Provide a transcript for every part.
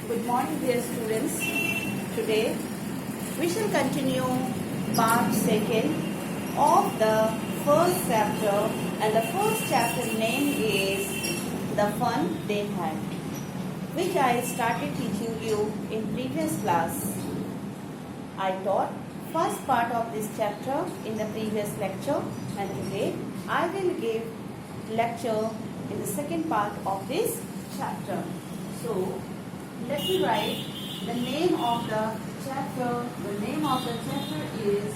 Good morning, dear students. Today we shall continue part 2 of the first chapter, and the first chapter name is The Fun They Had, which I started teaching you in previous class. I taught first part of this chapter in the previous lecture, and today I will give lecture in the second part of this chapter. So let me write the name of the chapter. The name of the chapter is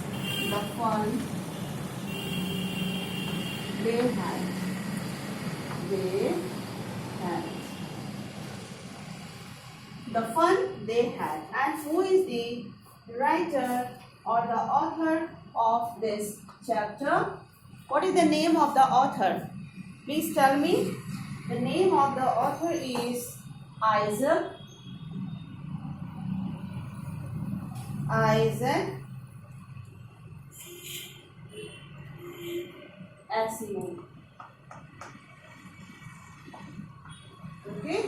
The Fun They Had. They had. The fun they had. And who is the writer or the author of this chapter? What is the name of the author? Please tell me. The name of the author is Isaac Asimov. Okay.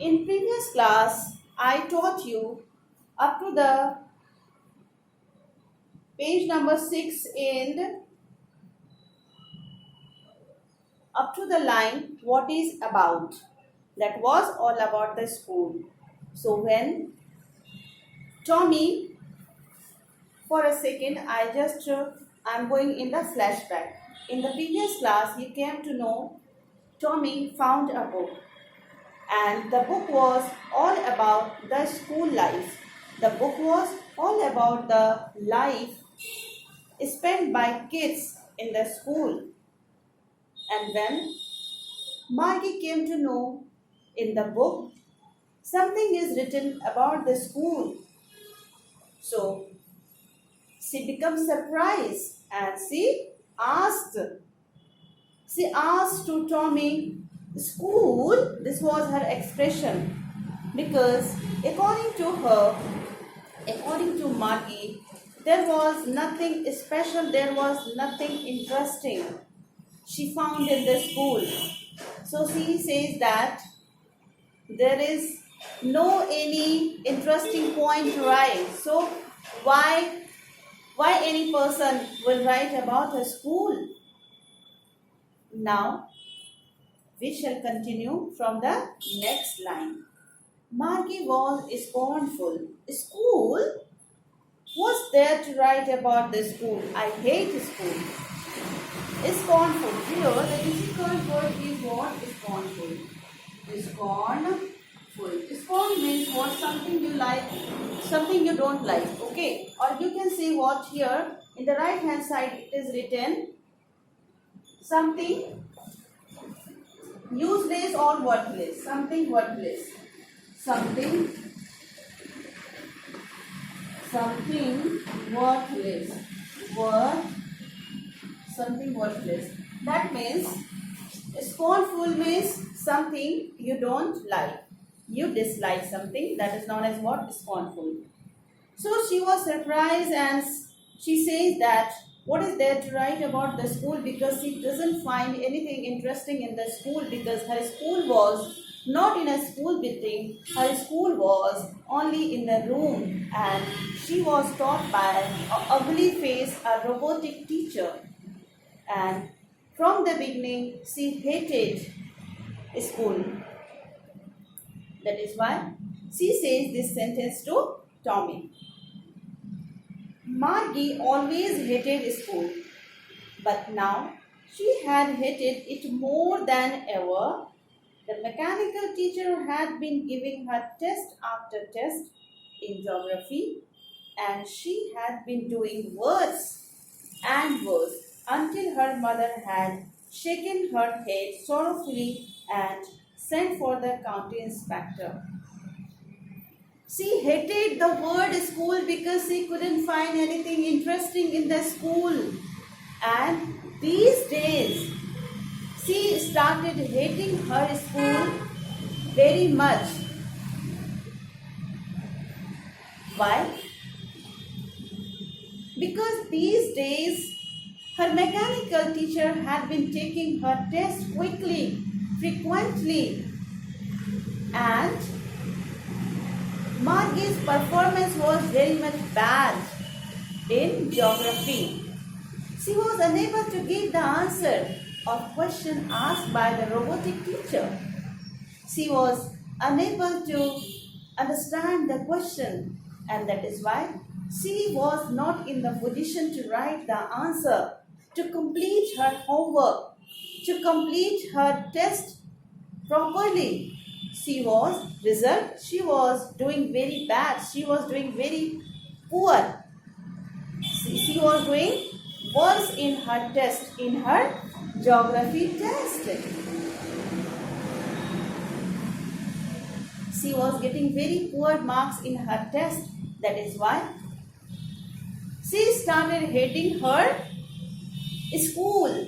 In previous class, I taught you up to the page number 6 and up to the line what is about. That was all about the school. So when Tommy, for a second, I'm going in the flashback. In the previous class, you came to know Tommy found a book, and the book was all about the school life. The book was all about the life spent by kids in the school. And when Margie came to know in the book, something is written about the school. So she becomes surprised and she asked to Tommy, school, this was her expression, because according to Margie, there was nothing special, there was nothing interesting she found in the school. So she says that there is no any interesting point to write. So why any person will write about a school? Now we shall continue from the next line. Margie was scornful. School? What's there to write about the school? I hate school. Scornful. Here the difficult word is what? Scornful. Scornful. Scorn means what? Something you like, something you don't like. Okay. Or you can say what here in the right hand side it is written something useless or worthless. Something worthless. Something worthless. Something worthless. That means scornful means something you don't like. You dislike something, that is known as what? Scornful. So she was surprised and she says that what is there to write about the school, because she doesn't find anything interesting in the school, because her school was not in a school building, her school was only in the room, and she was taught by an ugly face, a robotic teacher. And from the beginning, she hated school. That is why she says this sentence to Tommy. Margie always hated school, but now she had hated it more than ever. The mechanical teacher had been giving her test after test in geography, and she had been doing worse and worse until her mother had shaken her head sorrowfully and sent for the county inspector. She hated the word school because she couldn't find anything interesting in the school. And these days, she started hating her school very much. Why? Because these days her mechanical teacher had been taking her test quickly frequently, and Margie's performance was very much bad in geography. She was unable to give the answer of question asked by the robotic teacher. She was unable to understand the question, and that is why she was not in the position to write the answer, to complete her homework, to complete her test properly. She was doing very bad. She was doing very poor. She was doing worse in her test, in her geography test. She was getting very poor marks in her test. That is why she started hating her school.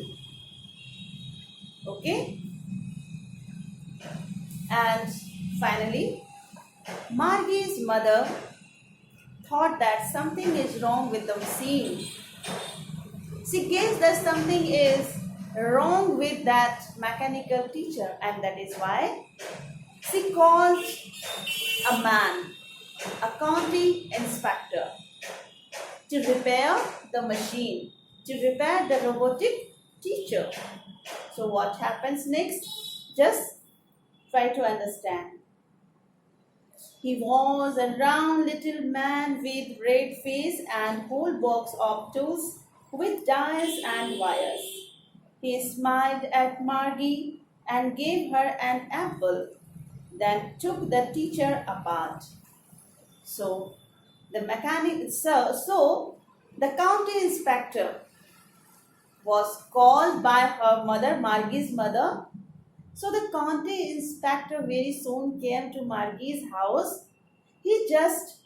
Okay? And finally, Margie's mother thought that something is wrong with the machine. She guessed that something is wrong with that mechanical teacher, and that is why she called a man, a county inspector, to repair the machine, to repair the robotic teacher. So what happens next? Just try to understand. He was a round little man with red face and whole box of tools with dials and wires. He smiled at Margie and gave her an apple, then took the teacher apart. So so the county inspector was called by her mother, Margie's mother. So the county inspector very soon came to Margie's house. He just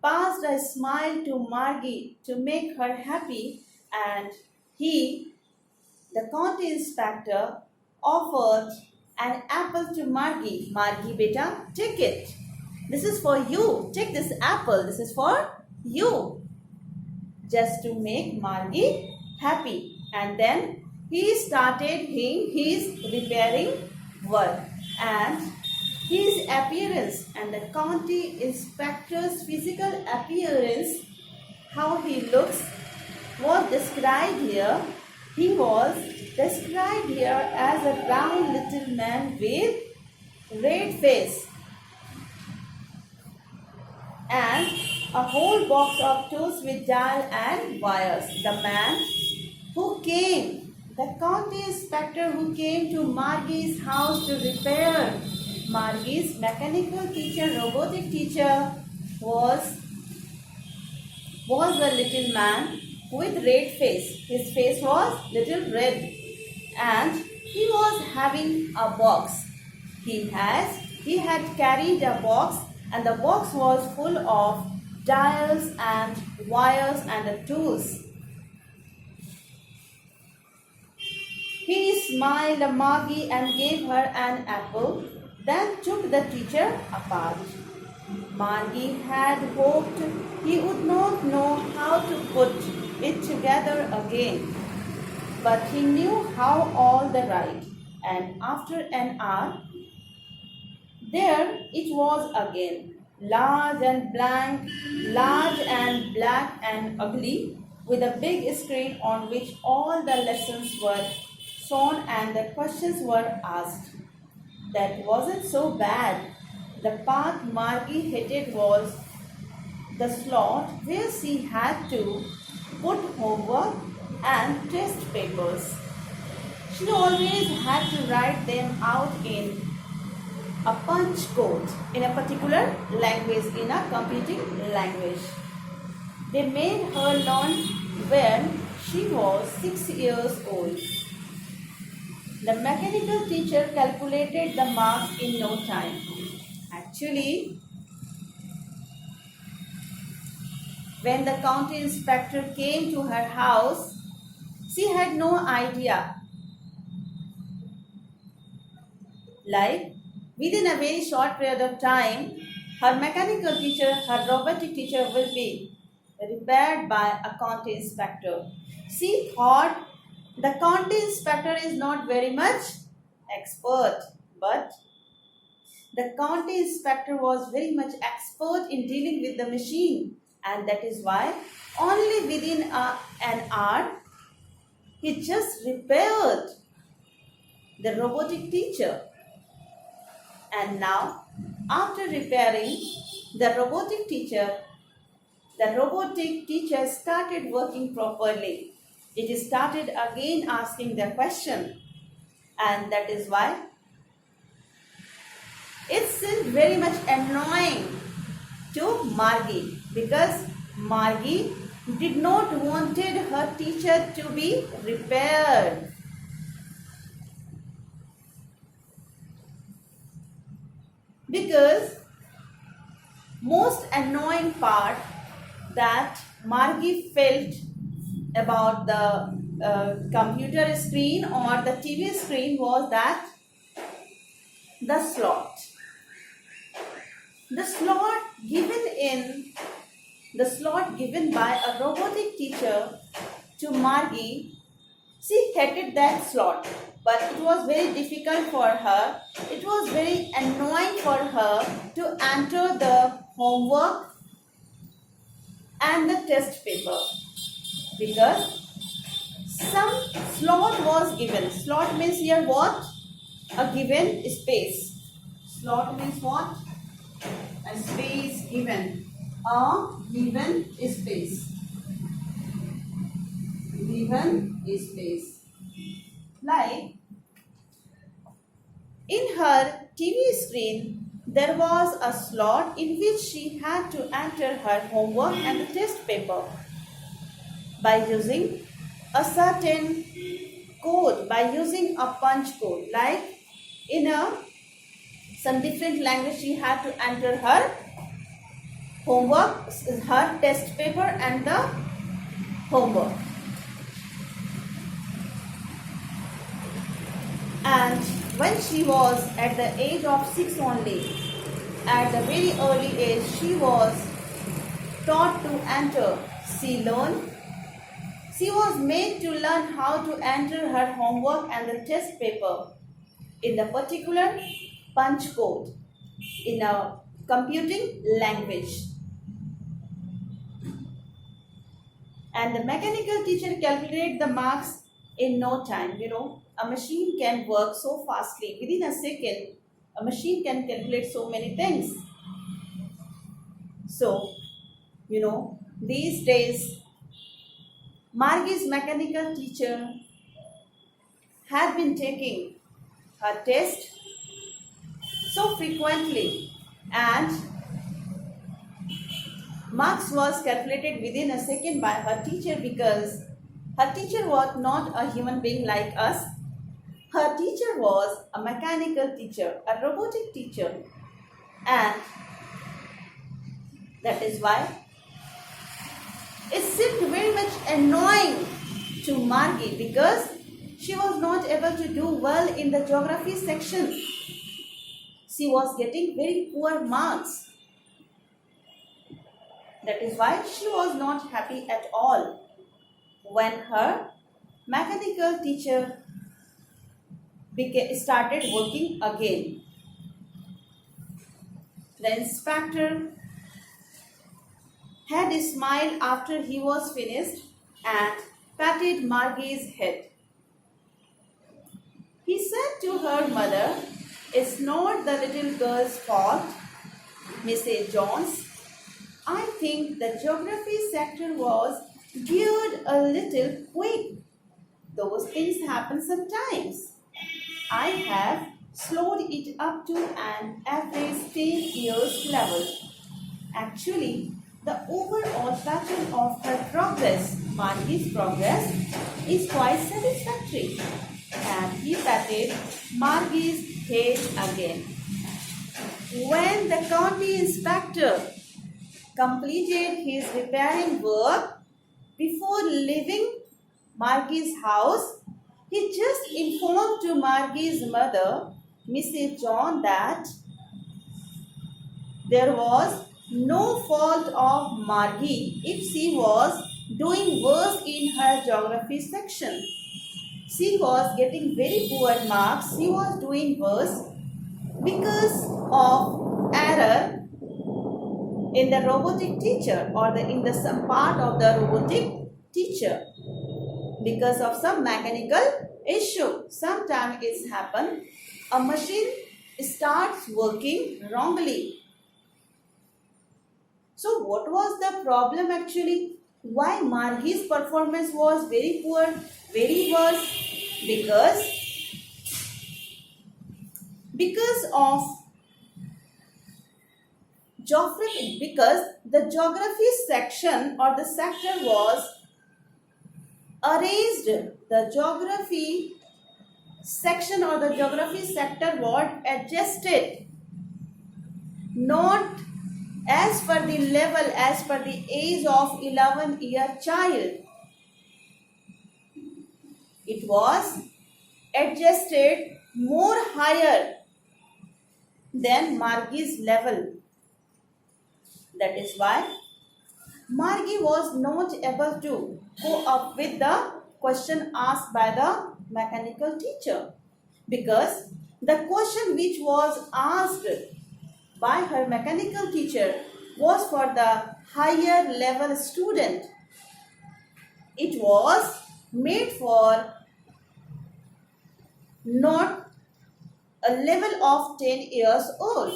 passed a smile to Margie to make her happy, and the county inspector, offered an apple to Margie. Margie, beta, take it. This is for you. Take this apple. This is for you. Just to make Margie happy. And then he started his repairing work, and his appearance and the county inspector's physical appearance, how he looks, was described here. He was described here as a round little man with red face and a whole box of tools with dial and wires. The county inspector who came to Margie's house to repair Margie's mechanical teacher, robotic teacher, was a little man with red face. His face was little red, and he was having a box. He had carried a box, and the box was full of dials and wires and the tools. He smiled at Margie and gave her an apple, then took the teacher apart. Margie had hoped he would not know how to put it together again, but he knew how all the right, and after an hour, there it was again, large and black and ugly, with a big screen on which all the lessons were shown and the questions were asked. That wasn't so bad. The part Margie hated was the slot where she had to put homework and test papers. She always had to write them out in a punch code in a particular language, in a computing language. They made her learn when she was 6 years old. The mechanical teacher calculated the marks in no time. Actually, when the county inspector came to her house, she had no idea. Like, within a very short period of time, her mechanical teacher, her robotic teacher will be repaired by a county inspector. She thought the county inspector is not very much expert, but the county inspector was very much expert in dealing with the machine, and that is why only within an hour he just repaired the robotic teacher. And now, after repairing the robotic teacher, the robotic teacher started working properly. It started again asking the question, and that is why it seemed very much annoying to Margie, because Margie did not wanted her teacher to be repaired. Because most annoying part that Margie felt about the computer screen or the TV screen was that the slot. The slot given by a robotic teacher to Margie, she hated that slot, but it was very difficult for her. It was very annoying for her to enter the homework and the test paper, because some slot was given. Slot means here what? A given space. Slot means what? A space given. A given space. Given space. Like in her TV screen, there was a slot in which she had to enter her homework and the test paper by using a certain code, by using a punch code. Like in some different language, she had to enter her homework, her test paper and the homework. And when she was at the age of 6 only, at the very early age, she was taught to enter. She was made to learn how to enter her homework and the test paper in the particular punch code in a computing language. And the mechanical teacher calculated the marks in no time. A machine can work so fastly. Within a second, a machine can calculate so many things. So, these days, Margie's mechanical teacher had been taking her test so frequently, and marks was calculated within a second by her teacher, because her teacher was not a human being like us. Her teacher was a mechanical teacher, a robotic teacher, and that is why it seemed very much annoying to Margie, because she was not able to do well in the geography section. She was getting very poor marks. That is why she was not happy at all when her mechanical teacher started working again. The inspector had a smile after he was finished and patted Margie's head. He said to her mother, "It's not the little girl's fault, Mrs. Jones. I think the geography sector was geared a little quick. Those things happen sometimes. I have slowed it up to an average 10 years level. Actually, the overall pattern of her progress, Margie's progress, is quite satisfactory." And he patted Margie's head again. When the county inspector completed his repairing work before leaving Margie's house, he just informed to Margie's mother, Mrs. John, that there was no fault of Margie if she was doing worse in her geography section. she was getting very poor marks. She was doing worse because of error in the robotic teacher or in the some part of the robotic teacher because of some mechanical issue. Sometimes it's happen. A machine starts working wrongly. So what was the problem actually? Why Margie's performance was very poor, very worse? Because of geography, because the geography section or the sector was arranged. The geography section or the geography sector was adjusted not as per the level, as per the age of 11-year child. It was adjusted more higher than Margie's level. That is why Margie was not able to go up with the question asked by the mechanical teacher, because the question which was asked by her mechanical teacher was for the higher level student. It was made for not a level of 10 years old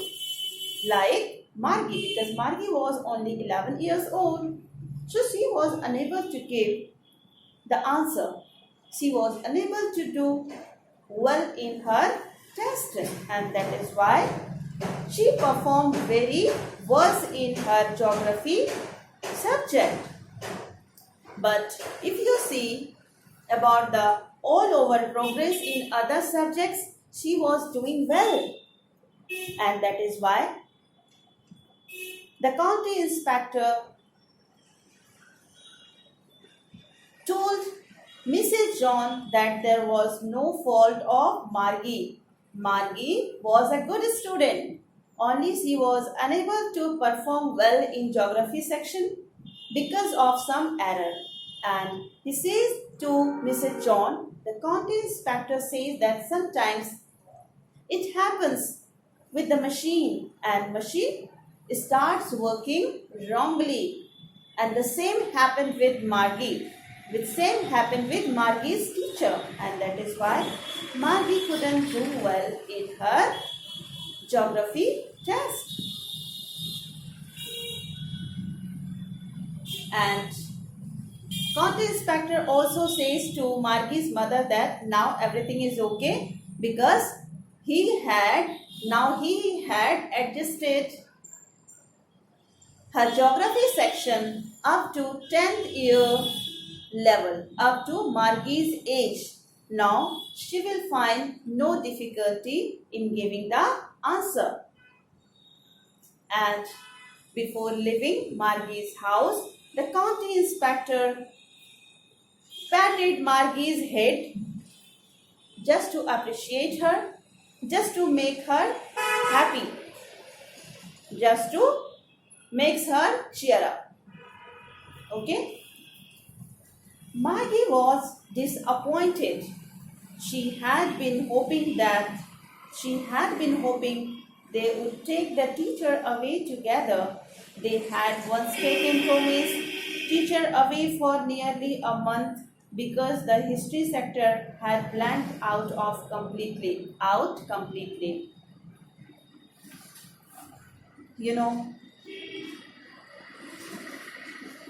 like Margie, because Margie was only 11 years old. So she was unable to give the answer. She was unable to do well in her test, and that is why she performed very worse in her geography subject. But if you see about the all over progress in other subjects, she was doing well. And that is why the county inspector told Mrs. John that there was no fault of Margie. Margie was a good student, only she was unable to perform well in geography section because of some error. And he says to Mrs. John, the county inspector says that sometimes it happens with the machine, and machine starts working wrongly. And the same happened with Margie. The same happened with Margie's teacher, and that is why Margie couldn't do well in her geography test. And county inspector also says to Margie's mother that now everything is okay, because he had adjusted her geography section up to 10th year level, up to Margie's age. Now she will find no difficulty in giving the answer. And before leaving Margie's house, the county inspector patted Margie's head just to appreciate her, just to make her happy, just to makes her cheer up. Okay? Margie was disappointed. She had been hoping they would take the teacher away together. They had once taken Tommy's teacher away for nearly a month because the history sector had blanked out completely. You know,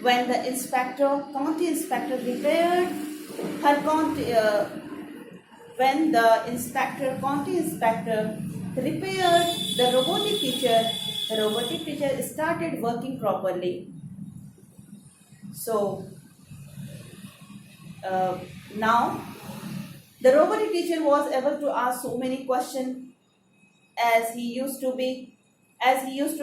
when the county inspector repaired her county inspector repaired the robotic teacher started working properly. So now the robotic teacher was able to ask so many questions as he used to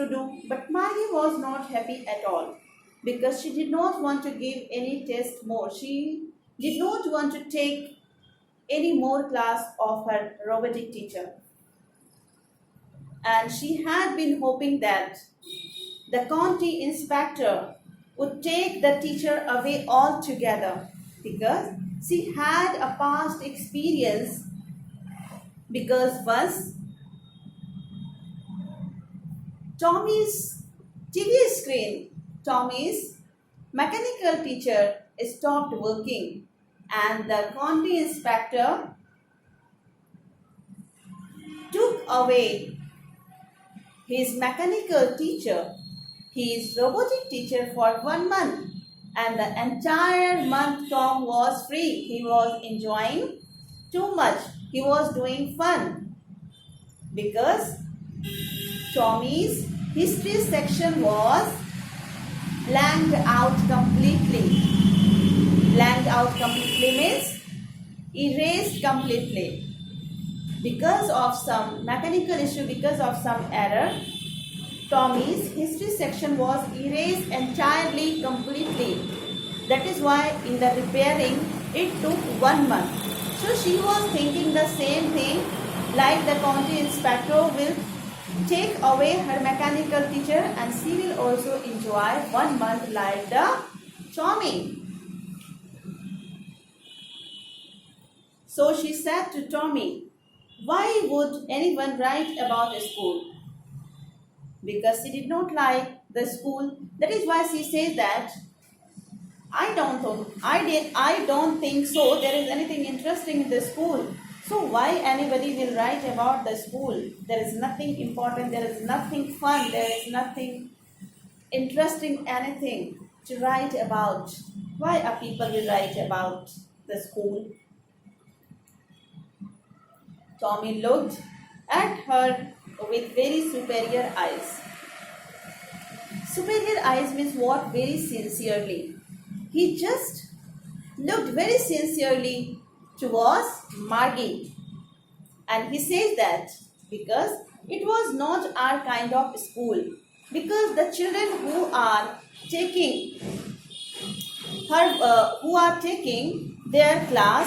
do, but Margie was not happy at all, because she did not want to give any test more. She did not want to take any more class of her robotic teacher. And she had been hoping that the county inspector would take the teacher away altogether. because she had a past experience. Because once Tommy's TV screen, Tommy's mechanical teacher stopped working, and the county inspector took away his mechanical teacher, his robotic teacher for 1 month. And the entire month Tom was free. He was enjoying too much. He was doing fun because Tommy's history section was blanked out completely. Blanked out completely means erased completely. Because of some mechanical issue, because of some error, Tommy's history section was erased entirely, completely. That is why in the repairing, it took 1 month. So she was thinking the same thing, like the county inspector will take away her mechanical teacher and she will also enjoy 1 month like the Tommy. So she said to Tommy, why would anyone write about a school? Because she did not like the school. That is why she says that I don't think so. There is anything interesting in the school. So why anybody will write about the school? There is nothing important. There is nothing fun. There is nothing interesting. Anything to write about. Why are people will write about the school? Tommy looked at her with very superior eyes. Superior eyes means what? Very sincerely. He just looked very sincerely towards Margie. And he says that because it was not our kind of school. Because the children who are taking their class,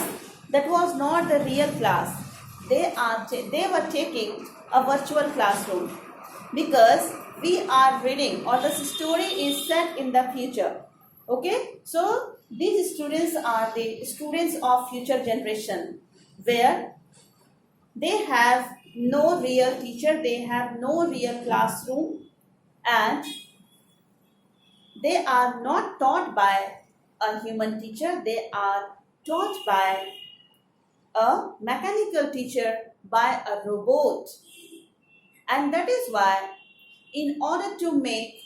that was not the real class. They were taking a virtual classroom because we are reading or the story is set in the future. Okay, so these students are the students of future generation where they have no real teacher, they have no real classroom, and they are not taught by a human teacher, they are taught by a mechanical teacher, by a robot. And that is why, in order to make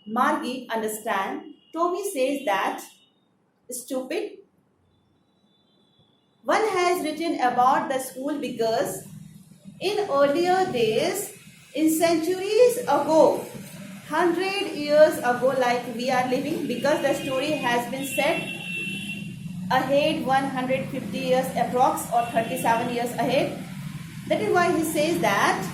Margie understand, Tommy says that, stupid, one has written about the school because in earlier days, in centuries ago, 100 years ago, like we are living, because the story has been set ahead 150 years approx or 37 years ahead. That is why he says that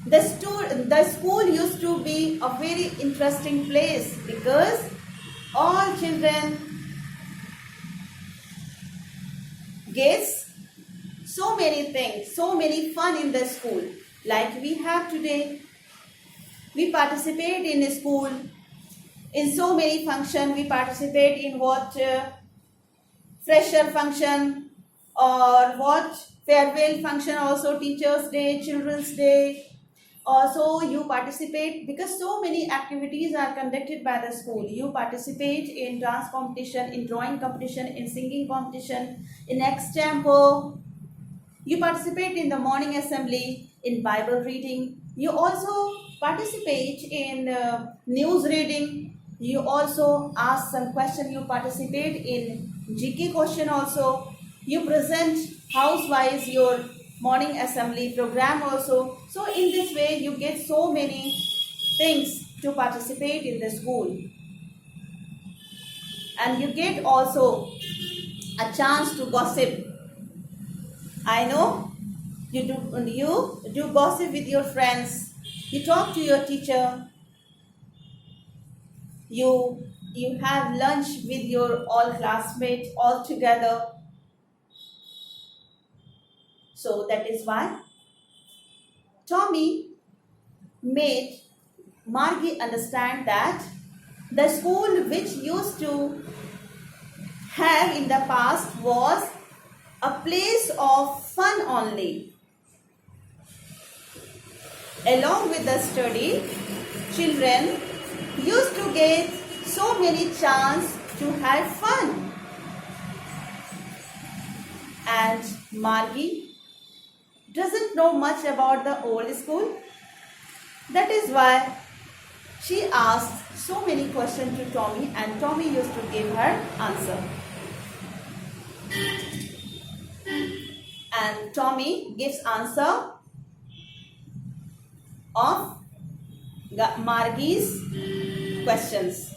the school used to be a very interesting place because all children gets so many things, so many fun in the school. Like we have today, we participate in a school in so many functions. We participate in what fresher function or what farewell function, also Teachers Day, Children's Day. Also you participate because so many activities are conducted by the school. You participate in dance competition, in drawing competition, in singing competition, in extempo. You participate in the morning assembly, in Bible reading. You also participate in news reading. You also ask some question. You participate in GK question also. You present house-wise your morning assembly program also. So in this way you get so many things to participate in the school. And you get also a chance to gossip. I know you do gossip with your friends. You talk to your teacher. You have lunch with your all classmates all together. So that is why Tommy made Margie understand that the school which used to have in the past was a place of fun only. Along with the study, children used to get so many chance to have fun. And Margie doesn't know much about the old school. That is why she asked so many questions to Tommy, and Tommy used to give her answer. And Tommy gives answer of Margie's questions.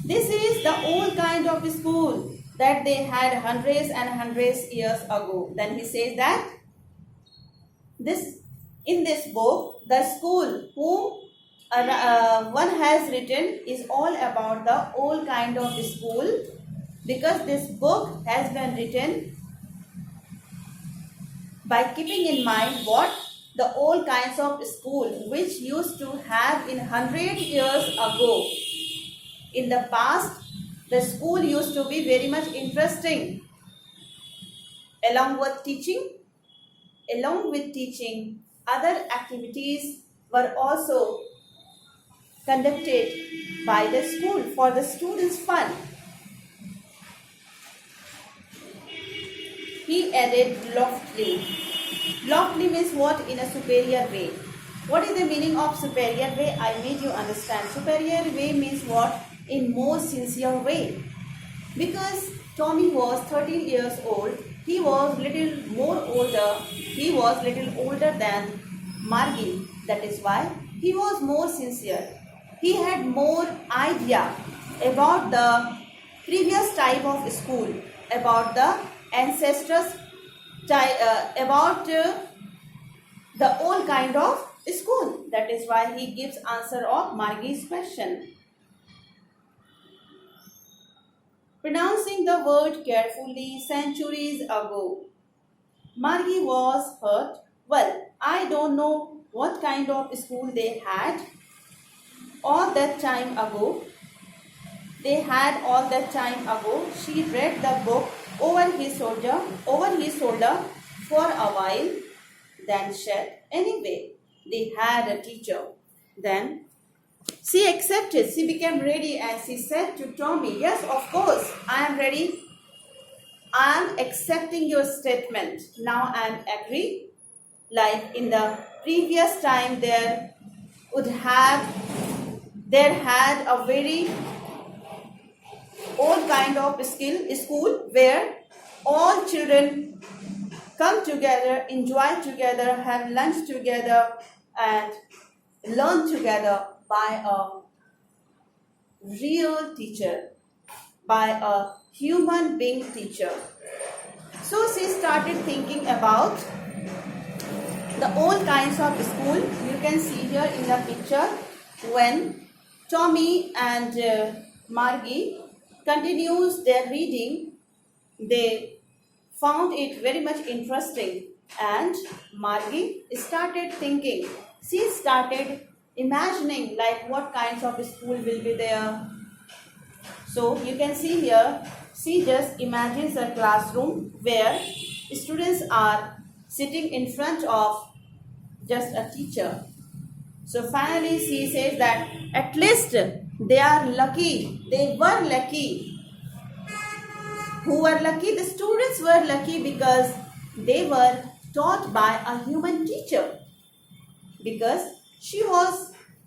This is the old kind of school that they had hundreds and hundreds years ago. Then he says that in this book, the school whom one has written is all about the old kind of school, because this book has been written by keeping in mind what the old kinds of school which used to have in 100 years ago. In the past, the school used to be very much interesting. Along with teaching, other activities were also conducted by the school for the students' fun. He added loftily. Loftily means what? In a superior way. What is the meaning of superior way? I made you understand. Superior way means what? In more sincere way. Because Tommy was 13 years old, he was little more older. He was little older than Margie. That is why he was more sincere. He had more idea about the previous type of school, about the ancestors, about the old kind of school. That is why he gives answer of Margie's question. Pronouncing the word carefully centuries ago. Margie was hurt. Well, I don't know what kind of school they had all that time ago. They had all that time ago. She read the book over his shoulder for a while, then said, anyway, they had a teacher. Then she accepted. She became ready and she said to Tommy, yes, of course, I am ready. I am accepting your statement. Now I am agree. Like in the previous time, there had a very old kind of school where all children come together, enjoy together, have lunch together, and learn together by a real teacher, by a human being teacher. So she started thinking about the old kinds of school. You can see here in the picture when Tommy and Margie continues their reading, they found it very much interesting, and Margie started thinking. She started imagining like what kinds of school will be there. So you can see here, she just imagines a classroom where students are sitting in front of just a teacher. So finally she says that at least they are lucky. They were lucky. Who were lucky? The students were lucky because they were taught by a human teacher. Because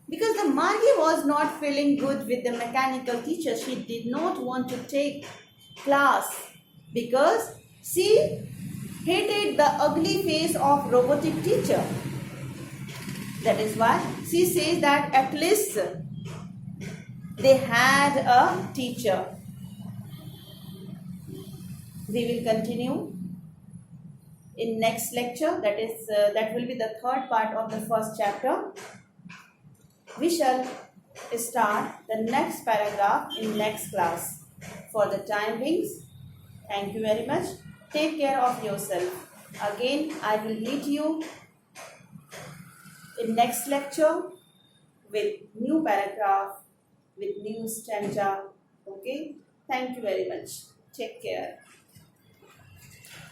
the Margie was not feeling good with the mechanical teacher. She did not want to take class because she hated the ugly face of robotic teacher. That is why she says that at least they had a teacher. We will continue in next lecture. That will be the third part of the first chapter. We shall start the next paragraph in next class. For the time being, thank you very much. Take care of yourself. Again, I will meet you in next lecture. with new paragraph, with new stanza. Okay, thank you very much. Take care.